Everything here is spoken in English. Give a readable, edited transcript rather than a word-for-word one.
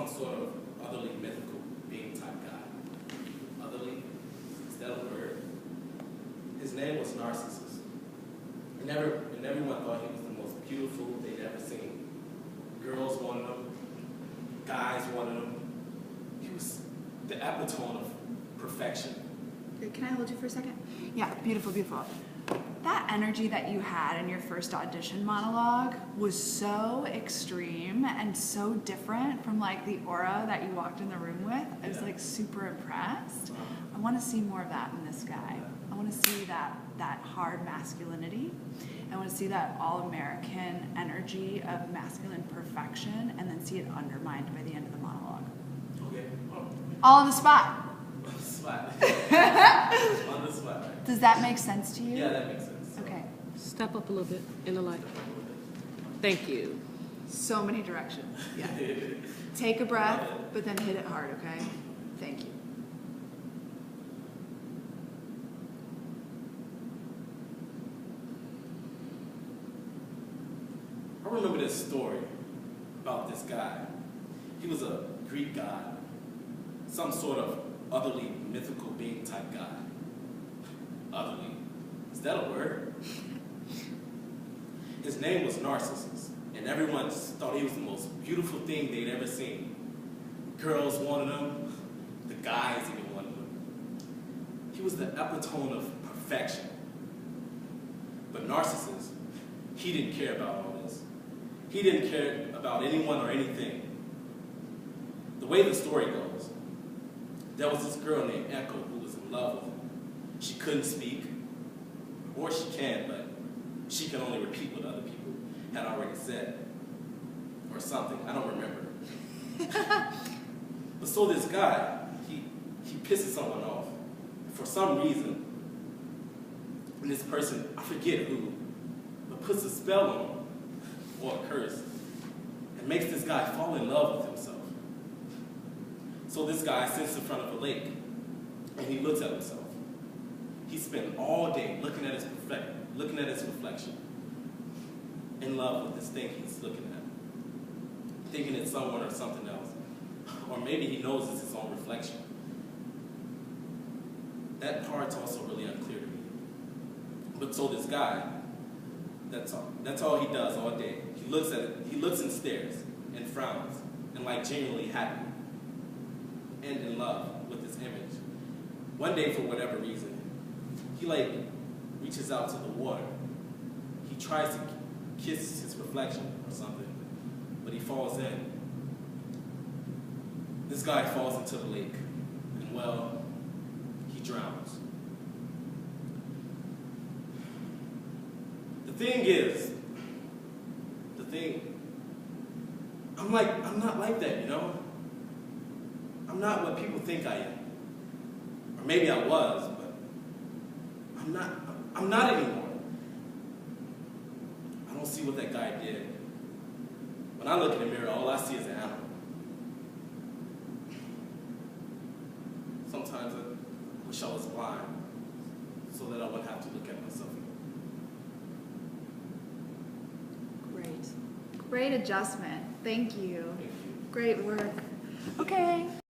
some sort of otherly mythical being type guy. Otherly, is that a word? His name was Narcissus. And everyone thought he was the most beautiful they'd ever seen. Girls wanted him, guys wanted him. He was the epitome of perfection. Can I hold you for a second? Yeah, beautiful, beautiful. That energy that you had in your first audition monologue was so extreme and so different from like the aura that you walked in the room with. I was like super impressed. I want to see more of that in this guy. I want to see that hard masculinity. I want to see that all-American energy of masculine perfection and then see it undermined by the end of the monologue. Okay. All on the spot. On the spot. On the spot. Right? Does that make sense to you? Yeah, that makes sense. Okay. Step up a little bit in the light. Thank you. So many directions. Yeah. Take a breath, but then hit it hard, okay? Thank you. I remember this story about this guy. He was a Greek god, some sort of otherly mythical being type guy. Otherly. Is that a word? His name was Narcissus, and everyone thought he was the most beautiful thing they'd ever seen. Girls wanted him, the guys even wanted him. He was the epitome of perfection. But Narcissus, he didn't care about all this. He didn't care about anyone or anything. The way the story goes, there was this girl named Echo who was in love with him. She couldn't speak, or she can, but she can only repeat what other people had already said, or something. I don't remember. But so this guy, he pisses someone off. For some reason, and this person, I forget who, but puts a spell on him, or a curse, and makes this guy fall in love with himself. So this guy sits in front of a lake, and he looks at himself. He spent all day looking at his reflection, in love with this thing he's looking at, thinking it's someone or something else, or maybe he knows it's his own reflection. That part's also really unclear to me. But so this guy, that's all he does all day. He looks at it, he looks and stares and frowns and like genuinely happy and in love with this image. One day, for whatever reason, he like reaches out to the water. He tries to kiss his reflection or something, but he falls in. This guy falls into the lake, and well, he drowns. The thing is, I'm not like that, you know? I'm not what people think I am. Or maybe I was, but I'm not anymore. I don't see what that guy did. When I look in the mirror, all I see is an animal. Sometimes I wish I was blind so that I wouldn't have to look at myself anymore. Great. Great adjustment. Thank you. Thank you. Great work. Okay.